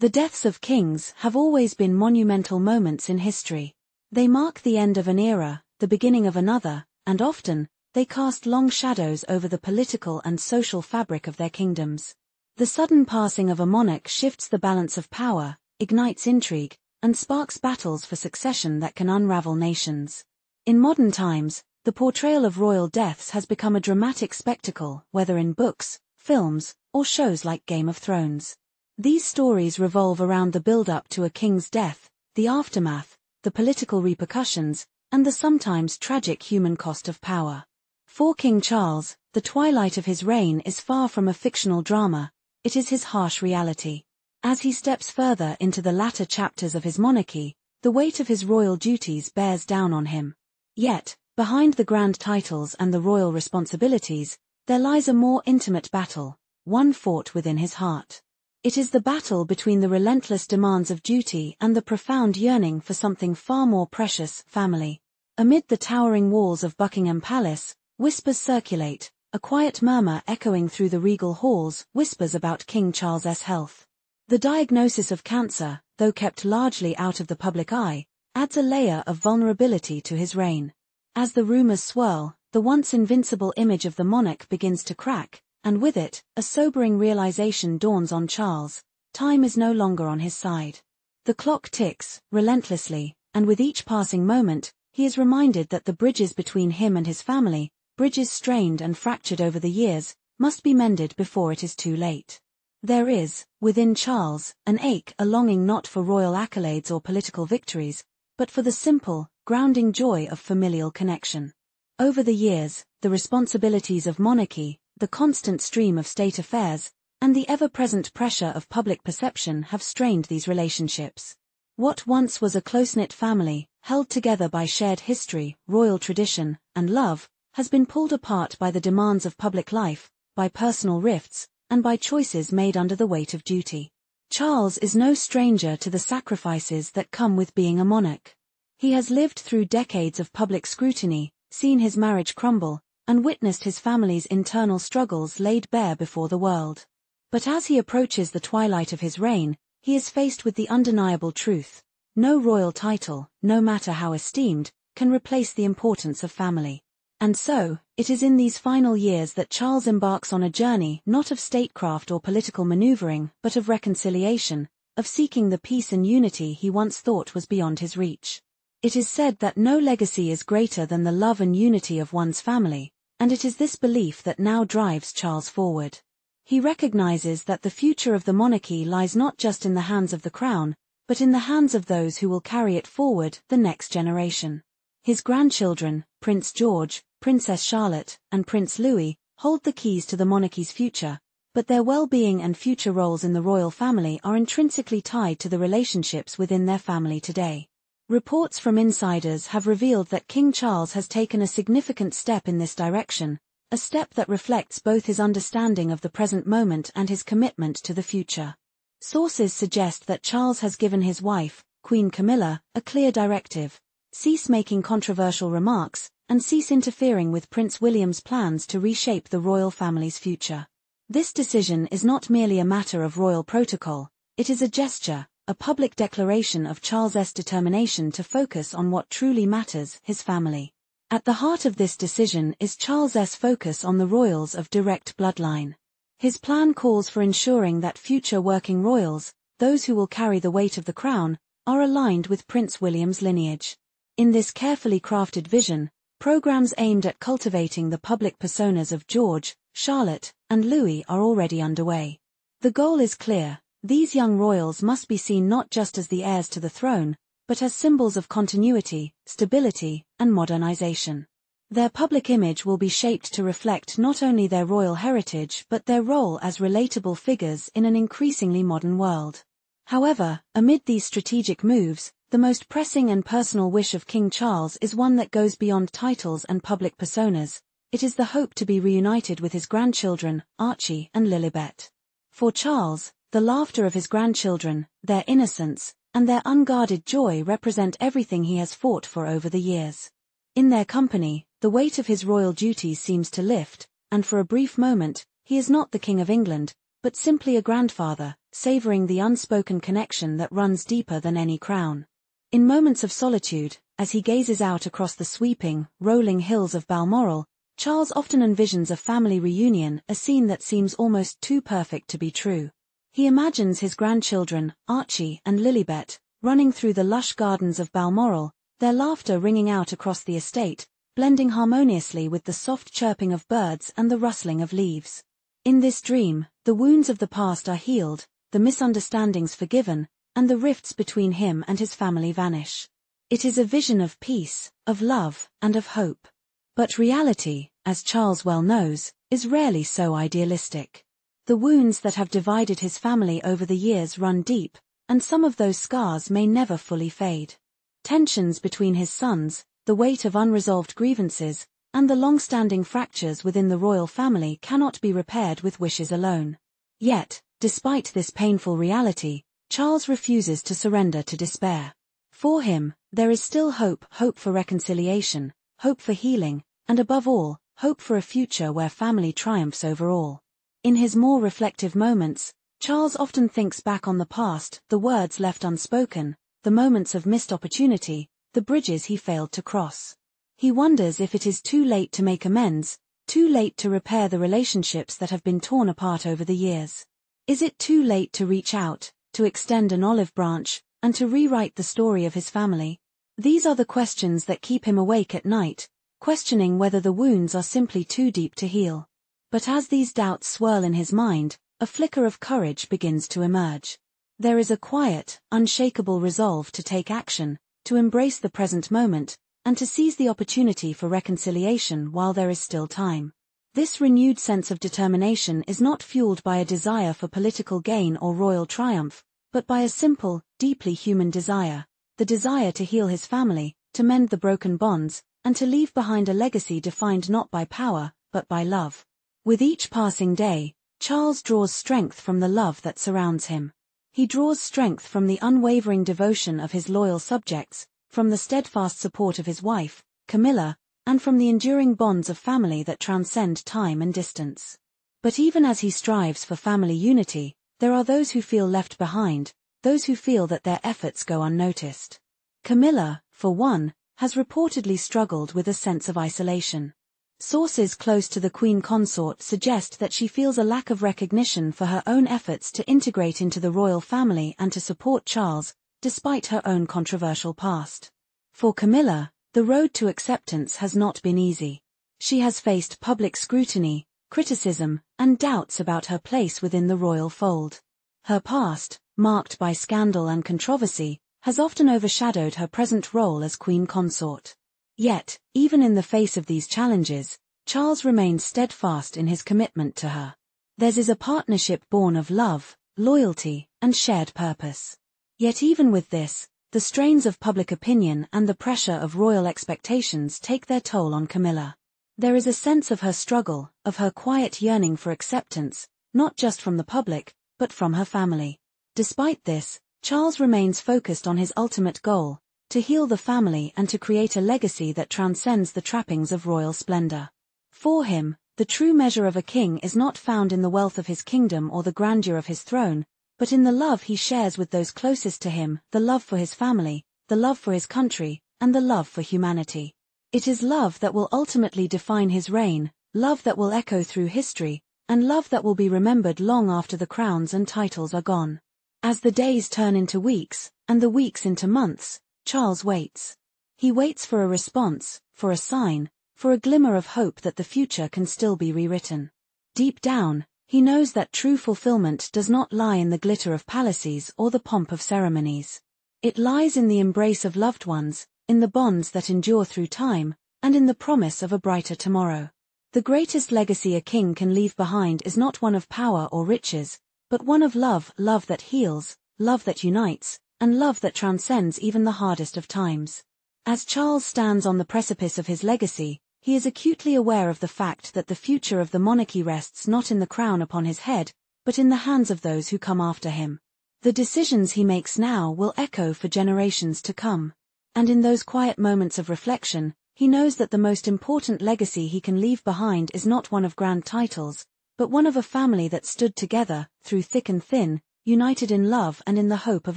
The deaths of kings have always been monumental moments in history. They mark the end of an era, the beginning of another, and often, they cast long shadows over the political and social fabric of their kingdoms. The sudden passing of a monarch shifts the balance of power, ignites intrigue, and sparks battles for succession that can unravel nations. In modern times, the portrayal of royal deaths has become a dramatic spectacle, whether in books, films, or shows like Game of Thrones. These stories revolve around the build-up to a king's death, the aftermath, the political repercussions, and the sometimes tragic human cost of power. For King Charles, the twilight of his reign is far from a fictional drama, it is his harsh reality. As he steps further into the latter chapters of his monarchy, the weight of his royal duties bears down on him. Yet, behind the grand titles and the royal responsibilities, there lies a more intimate battle, one fought within his heart. It is the battle between the relentless demands of duty and the profound yearning for something far more precious, family. Amid the towering walls of Buckingham Palace, whispers circulate, a quiet murmur echoing through the regal halls, whispers about King Charles's health. The diagnosis of cancer, though kept largely out of the public eye, adds a layer of vulnerability to his reign. As the rumors swirl, the once invincible image of the monarch begins to crack, and with it, a sobering realization dawns on Charles: time is no longer on his side. The clock ticks, relentlessly, and with each passing moment, he is reminded that the bridges between him and his family, bridges strained and fractured over the years, must be mended before it is too late. There is, within Charles, an ache, a longing not for royal accolades or political victories, but for the simple, grounding joy of familial connection. Over the years, the responsibilities of monarchy, the constant stream of state affairs, and the ever-present pressure of public perception have strained these relationships. What once was a close-knit family, held together by shared history, royal tradition, and love, has been pulled apart by the demands of public life, by personal rifts, and by choices made under the weight of duty. Charles is no stranger to the sacrifices that come with being a monarch. He has lived through decades of public scrutiny, seen his marriage crumble, and witnessed his family's internal struggles laid bare before the world. But as he approaches the twilight of his reign, he is faced with the undeniable truth: no royal title, no matter how esteemed, can replace the importance of family. And so, it is in these final years that Charles embarks on a journey not of statecraft or political maneuvering, but of reconciliation, of seeking the peace and unity he once thought was beyond his reach. It is said that no legacy is greater than the love and unity of one's family, and it is this belief that now drives Charles forward. He recognizes that the future of the monarchy lies not just in the hands of the crown, but in the hands of those who will carry it forward, the next generation. His grandchildren, Prince George, Princess Charlotte, and Prince Louis, hold the keys to the monarchy's future, but their well-being and future roles in the royal family are intrinsically tied to the relationships within their family today. Reports from insiders have revealed that King Charles has taken a significant step in this direction, a step that reflects both his understanding of the present moment and his commitment to the future. Sources suggest that Charles has given his wife, Queen Camilla, a clear directive: cease making controversial remarks, and cease interfering with Prince William's plans to reshape the royal family's future. This decision is not merely a matter of royal protocol, it is a gesture, a public declaration of Charles's determination to focus on what truly matters, his family. At the heart of this decision is Charles's focus on the royals of direct bloodline. His plan calls for ensuring that future working royals, those who will carry the weight of the crown, are aligned with Prince William's lineage. In this carefully crafted vision, programs aimed at cultivating the public personas of George, Charlotte, and Louis are already underway. The goal is clear: these young royals must be seen not just as the heirs to the throne, but as symbols of continuity, stability, and modernization. Their public image will be shaped to reflect not only their royal heritage but their role as relatable figures in an increasingly modern world. However, amid these strategic moves, the most pressing and personal wish of King Charles is one that goes beyond titles and public personas. It is the hope to be reunited with his grandchildren, Archie and Lilibet. For Charles, the laughter of his grandchildren, their innocence, and their unguarded joy represent everything he has fought for over the years. In their company, the weight of his royal duties seems to lift, and for a brief moment, he is not the King of England, but simply a grandfather, savoring the unspoken connection that runs deeper than any crown. In moments of solitude, as he gazes out across the sweeping, rolling hills of Balmoral, Charles often envisions a family reunion, a scene that seems almost too perfect to be true. He imagines his grandchildren, Archie and Lilibet, running through the lush gardens of Balmoral, their laughter ringing out across the estate, blending harmoniously with the soft chirping of birds and the rustling of leaves. In this dream, the wounds of the past are healed, the misunderstandings forgiven, and the rifts between him and his family vanish. It is a vision of peace, of love, and of hope. But reality, as Charles well knows, is rarely so idealistic. The wounds that have divided his family over the years run deep, and some of those scars may never fully fade. Tensions between his sons, the weight of unresolved grievances, and the long-standing fractures within the royal family cannot be repaired with wishes alone. Yet, despite this painful reality, Charles refuses to surrender to despair. For him, there is still hope for reconciliation, hope for healing, and above all, hope for a future where family triumphs over all. In his more reflective moments, Charles often thinks back on the past, the words left unspoken, the moments of missed opportunity, the bridges he failed to cross. He wonders if it is too late to make amends, too late to repair the relationships that have been torn apart over the years. Is it too late to reach out, to extend an olive branch, and to rewrite the story of his family? These are the questions that keep him awake at night, questioning whether the wounds are simply too deep to heal. But as these doubts swirl in his mind, a flicker of courage begins to emerge. There is a quiet, unshakable resolve to take action, to embrace the present moment, and to seize the opportunity for reconciliation while there is still time. This renewed sense of determination is not fueled by a desire for political gain or royal triumph, but by a simple, deeply human desire, the desire to heal his family, to mend the broken bonds, and to leave behind a legacy defined not by power, but by love. With each passing day, Charles draws strength from the love that surrounds him. He draws strength from the unwavering devotion of his loyal subjects, from the steadfast support of his wife, Camilla, and from the enduring bonds of family that transcend time and distance. But even as he strives for family unity, there are those who feel left behind, those who feel that their efforts go unnoticed. Camilla, for one, has reportedly struggled with a sense of isolation. Sources close to the Queen Consort suggest that she feels a lack of recognition for her own efforts to integrate into the royal family and to support Charles, despite her own controversial past. For Camilla, the road to acceptance has not been easy. She has faced public scrutiny, criticism, and doubts about her place within the royal fold. Her past, marked by scandal and controversy, has often overshadowed her present role as Queen Consort. Yet, even in the face of these challenges, Charles remains steadfast in his commitment to her. Theirs is a partnership born of love, loyalty, and shared purpose. Yet even with this, the strains of public opinion and the pressure of royal expectations take their toll on Camilla. There is a sense of her struggle, of her quiet yearning for acceptance, not just from the public, but from her family. Despite this, Charles remains focused on his ultimate goal, to heal the family and to create a legacy that transcends the trappings of royal splendor. For him, the true measure of a king is not found in the wealth of his kingdom or the grandeur of his throne, but in the love he shares with those closest to him, the love for his family, the love for his country, and the love for humanity. It is love that will ultimately define his reign, love that will echo through history, and love that will be remembered long after the crowns and titles are gone. As the days turn into weeks, and the weeks into months, Charles waits. He waits for a response, for a sign, for a glimmer of hope that the future can still be rewritten. Deep down, he knows that true fulfillment does not lie in the glitter of palaces or the pomp of ceremonies. It lies in the embrace of loved ones, in the bonds that endure through time, and in the promise of a brighter tomorrow. The greatest legacy a king can leave behind is not one of power or riches, but one of love, love that heals, love that unites, and love that transcends even the hardest of times. As Charles stands on the precipice of his legacy, he is acutely aware of the fact that the future of the monarchy rests not in the crown upon his head, but in the hands of those who come after him. The decisions he makes now will echo for generations to come. And in those quiet moments of reflection, he knows that the most important legacy he can leave behind is not one of grand titles, but one of a family that stood together, through thick and thin, united in love and in the hope of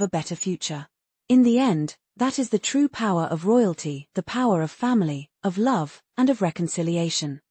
a better future. In the end, that is the true power of royalty, the power of family, of love, and of reconciliation.